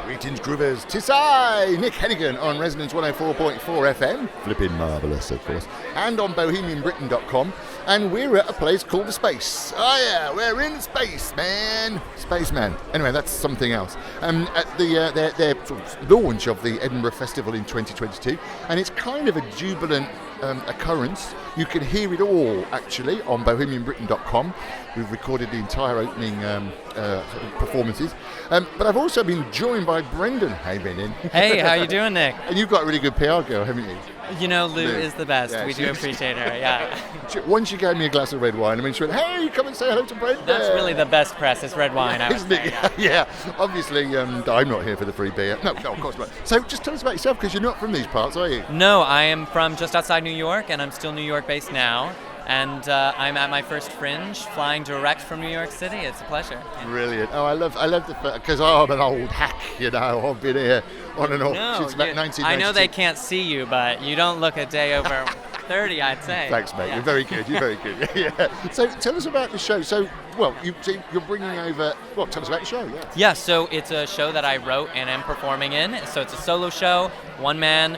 Greetings, groovers. 'Tis I, Nick Hennegan, on Resonance 104.4 FM. Flipping marvellous, of course. And on BohemianBritain.com. And we're at a place called The Space. Oh yeah, we're in space, man. Spaceman. Anyway, that's something else. At their sort of launch of the Edinburgh Festival in 2022. And it's kind of a jubilant occurrence. You can hear it all, actually, on BohemianBritain.com. We've recorded the entire opening performances. But I've also been joined by Brendan. Hey, Brendan. Hey, how you doing, Nick? And you've got a really good PR girl, haven't you? You know, Lou is the best. Yeah, we do appreciate her, yeah. Once she gave me a glass of red wine, I mean, she went, hey, come and say hello to Brendan. That's really the best press, is red wine, I would say. Yeah, obviously, I'm not here for the free beer. No, of course not. So just tell us about yourself, because you're not from these parts, are you? No, I am from just outside New York, and I'm still New York-based now. And I'm at my first Fringe, flying direct from New York City. It's a pleasure. Yeah. Brilliant. Oh, I love the because I'm an old hack, you know. I've been here on and off since about 1992. I know they can't see you, but you don't look a day over 30, I'd say. Thanks, mate. Yeah. You're very good. You're very good. Yeah. So tell us about the show. So, you're bringing over. Well, tell us about the show. Yeah. Yeah. So it's a show that I wrote and am performing in. So it's a solo show, one man.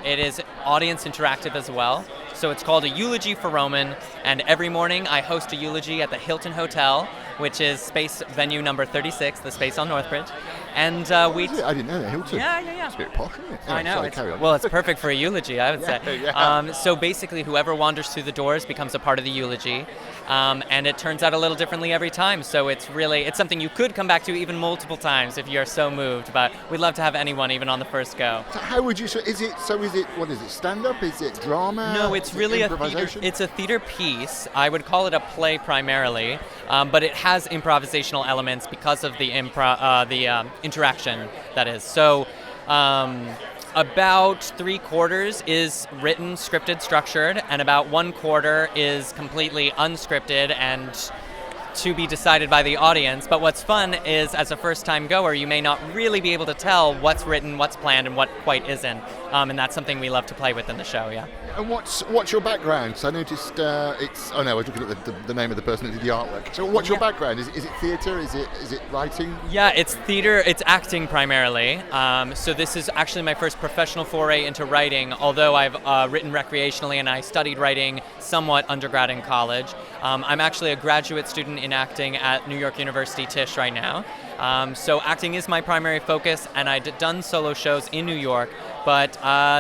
It is audience interactive as well. So it's called A Eulogy for Roman, and every morning I host a eulogy at the Hilton Hotel, which is space venue number 36, the space on Northbridge. And we... I didn't know that, Hilton. Yeah. It's a bit posh, isn't it? I know. Carry on. Well, it's perfect for a eulogy, I would say. Yeah. So basically, whoever wanders through the doors becomes a part of the eulogy, and it turns out a little differently every time. So it's something you could come back to even multiple times if you're so moved, but we'd love to have anyone even on the first go. So how would you... what is it, stand-up? Is it drama? No, it's really it's a theater piece. I would call it a play primarily, but it has improvisational elements because of the interaction that is. So about 3/4 is written, scripted, structured, and about 1/4 is completely unscripted and to be decided by the audience. But what's fun is, as a first-time goer, you may not really be able to tell what's written, what's planned, and what quite isn't. And that's something we love to play with in the show, yeah. And what's your background? So I noticed it's... Oh no, I was looking at the name of the person that did the artwork. So what's your background? Is it theatre? Is it writing? Yeah, it's theatre. It's acting primarily. So this is actually my first professional foray into writing, although I've written recreationally and I studied writing somewhat undergrad in college. I'm actually a graduate student in acting at New York University Tisch right now. So acting is my primary focus, and I'd done solo shows in New York, but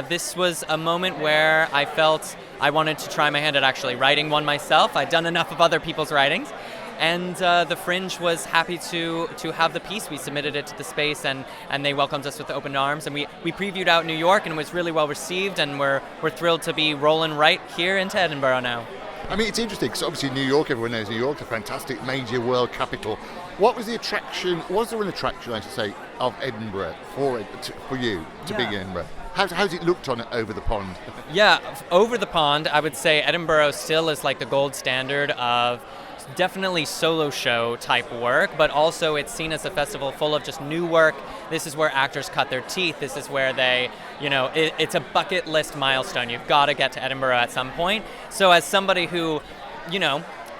this was a moment where I felt I wanted to try my hand at actually writing one myself. I'd done enough of other people's writings, and the Fringe was happy to have the piece. We submitted it to the Space, and they welcomed us with open arms, and we previewed out New York, and it was really well received, and we're thrilled to be rolling right here into Edinburgh now. I mean, it's interesting because obviously New York, everyone knows New York, a fantastic major world capital. What was the attraction, was there an attraction, I should say, of Edinburgh for you to be in Edinburgh? How's it looked on it over the pond? Yeah, over the pond, I would say Edinburgh still is like the gold standard of definitely solo show type work, but also it's seen as a festival full of just new work. This is where actors cut their teeth. This is where they, it's a bucket list milestone. You've got to get to Edinburgh at some point. So as somebody who,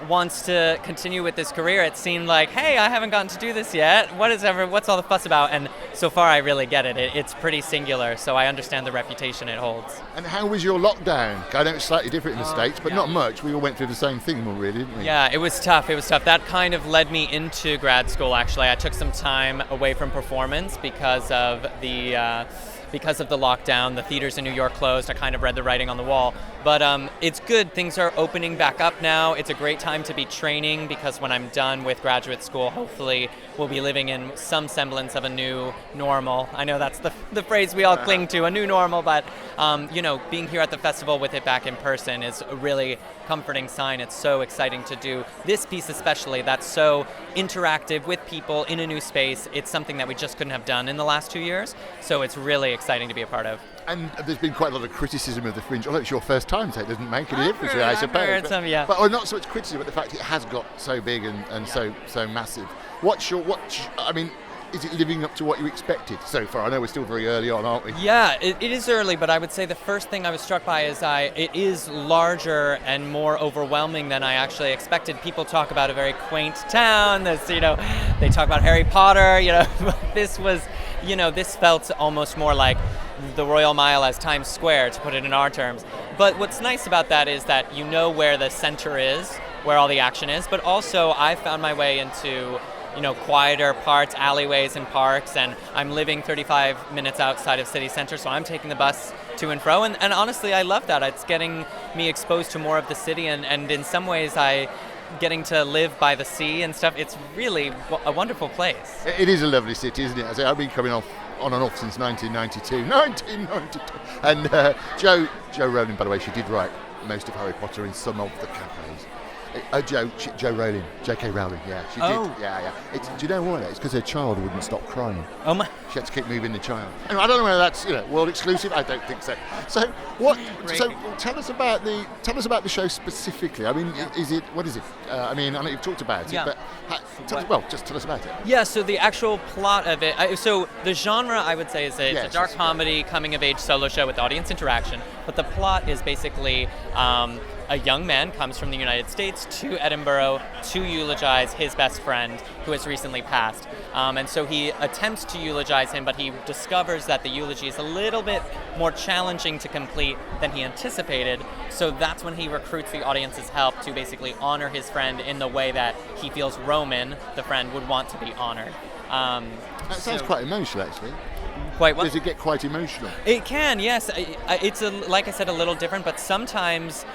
wants to continue with this career, it seemed like, hey, I haven't gotten to do this yet. What's all the fuss about? And so far I really get it. It's pretty singular, so I understand the reputation it holds. And how was your lockdown? I know it's slightly different in the States, but not much. We all went through the same thing, really, didn't we? Yeah, it was tough. That kind of led me into grad school, actually. I took some time away from performance because of the lockdown. The theaters in New York closed. I kind of read the writing on the wall. But it's good. Things are opening back up now. It's a great time to be training because when I'm done with graduate school, hopefully we'll be living in some semblance of a new normal. I know that's the phrase we all cling to, a new normal, but being here at the festival with it back in person is a really comforting sign. It's so exciting to do this piece especially that's so interactive with people in a new space. It's something that we just couldn't have done in the last 2 years, so it's really exciting to be a part of. And there's been quite a lot of criticism of the Fringe. Although it's your first time, so it doesn't make any difference, I suppose. I've heard some, yeah. But not so much criticism, but the fact it has got so big and so massive. Is it living up to what you expected so far? I know we're still very early on, aren't we? Yeah, it is early, but I would say the first thing I was struck by is it is larger and more overwhelming than I actually expected. People talk about a very quaint town. They talk about Harry Potter. This was this felt almost more like the Royal Mile as Times Square, to put it in our terms. But what's nice about that is that you know where the center is, where all the action is, but also I found my way into quieter parts, alleyways and parks, and I'm living 35 minutes outside of city center, so I'm taking the bus to and fro, and honestly I love that. It's getting me exposed to more of the city, and in some ways getting to live by the sea and stuff. It's really a wonderful place. It is a lovely city, isn't it? I say, I've been coming on and off since 1992. And Jo Rowling, by the way, she did write most of Harry Potter in some of the cafes. Jo Rowling, J.K. Rowling, yeah, she did. Yeah. Do you know why? It's because her child wouldn't stop crying. Oh my! She had to keep moving the child. And I don't know whether that's world exclusive. I don't think so. So what? Great. So tell us about the show specifically. I mean, what is it? I know you've talked about it, but just tell us about it. Yeah. So the actual plot of it. So the genre, I would say, is it's a dark comedy, coming of age solo show with audience interaction. But the plot is basically. A young man comes from the United States to Edinburgh to eulogize his best friend who has recently passed. And so he attempts to eulogize him, but he discovers that the eulogy is a little bit more challenging to complete than he anticipated. So that's when he recruits the audience's help to basically honor his friend in the way that he feels Roman, the friend, would want to be honored. That sounds quite emotional, actually. Quite what? Does it get quite emotional? It can, yes. It's like I said, a little different, but sometimes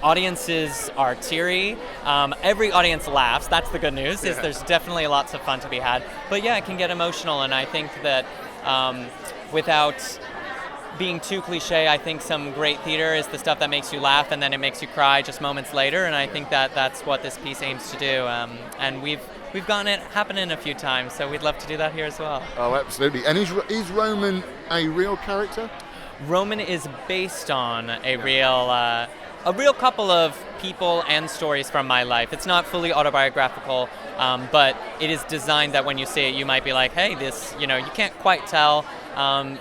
audiences are teary. Every audience laughs. That's the good news. Is there's definitely lots of fun to be had. But yeah, it can get emotional, and I think that without being too cliche, I think some great theater is the stuff that makes you laugh and then it makes you cry just moments later, and I think that that's what this piece aims to do. And we've gotten it happening a few times, so we'd love to do that here as well. Oh, absolutely. And is Roman a real character? Roman is based on a real couple of people and stories from my life. It's not fully autobiographical, but it is designed that when you see it, you might be like, hey, this, you can't quite tell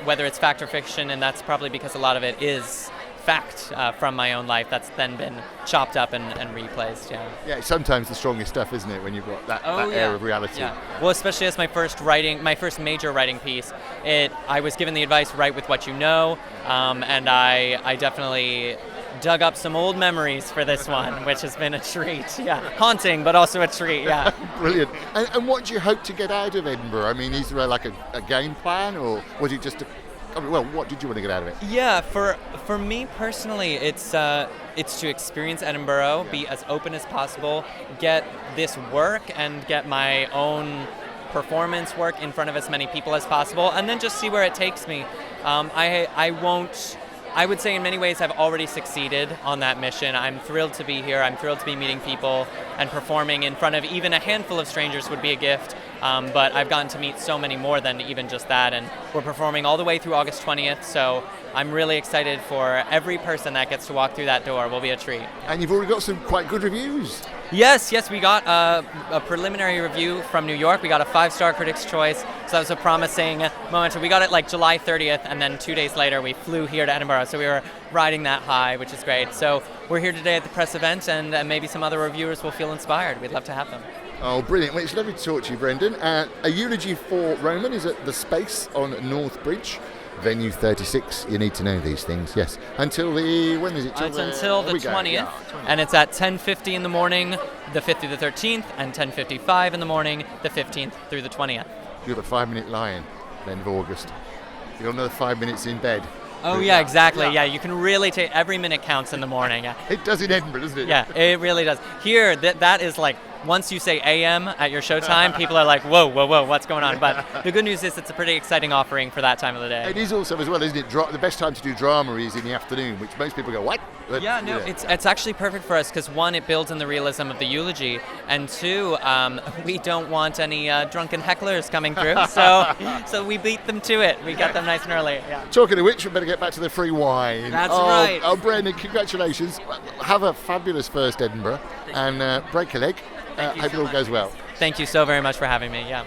whether it's fact or fiction, and that's probably because a lot of it is fact from my own life that's then been chopped up and replaced. Yeah, it's sometimes the strongest stuff, isn't it, when you've got that air of reality. Yeah. Well, especially as my first major writing piece, I was given the advice, write with what you know, and I definitely dug up some old memories for this one, which has been a treat. Haunting, but also a treat. Brilliant. And what do you hope to get out of Edinburgh? I mean, is there a game plan, or was it just what did you want to get out of it? Yeah, for me personally, it's to experience Edinburgh, be as open as possible, get this work and get my own performance work in front of as many people as possible, and then just see where it takes me. I would say in many ways I've already succeeded on that mission. I'm thrilled to be here. I'm thrilled to be meeting people, and performing in front of even a handful of strangers would be a gift. But I've gotten to meet so many more than even just that, and we're performing all the way through August 20th, so I'm really excited for every person that gets to walk through that door. Will be a treat. And you've already got some quite good reviews. Yes, we got a preliminary review from New York. We got a 5-star Critics' Choice, so that was a promising moment. We got it like July 30th, and then 2 days later we flew here to Edinburgh, so we were riding that high, which is great. So we're here today at the press event, and maybe some other reviewers will feel inspired. We'd love to have them. Oh, brilliant. Well, it's lovely to talk to you, Brendan. A Eulogy for Roman is at the Space on North Bridge. Venue 36. You need to know these things, yes. Until when is it? It's until the 20th, yeah, 20th, and it's at 10:50 in the morning, the 5th through the 13th, and 10:55 in the morning, the 15th through the 20th. You're the 5-minute lion, then of August. You've got another 5 minutes in bed. Oh, yeah, exactly. Yeah, you can really take every minute counts in the morning. It does in Edinburgh, doesn't it? Yeah, it really does. Here, that is like, once you say AM at your showtime, people are like, whoa, what's going on? But the good news is it's a pretty exciting offering for that time of the day. It is also as well, isn't it? The best time to do drama is in the afternoon, which most people go, what? But, it's actually perfect for us because, one, it builds on the realism of the eulogy, and two, we don't want any drunken hecklers coming through, so we beat them to it. We got them nice and early. Yeah. Talking of which, we better get back to the free wine. That's right. Oh, Brendan, congratulations. Have a fabulous first Edinburgh, and break a leg. Hope it all goes well. Thank you so very much for having me. Yeah.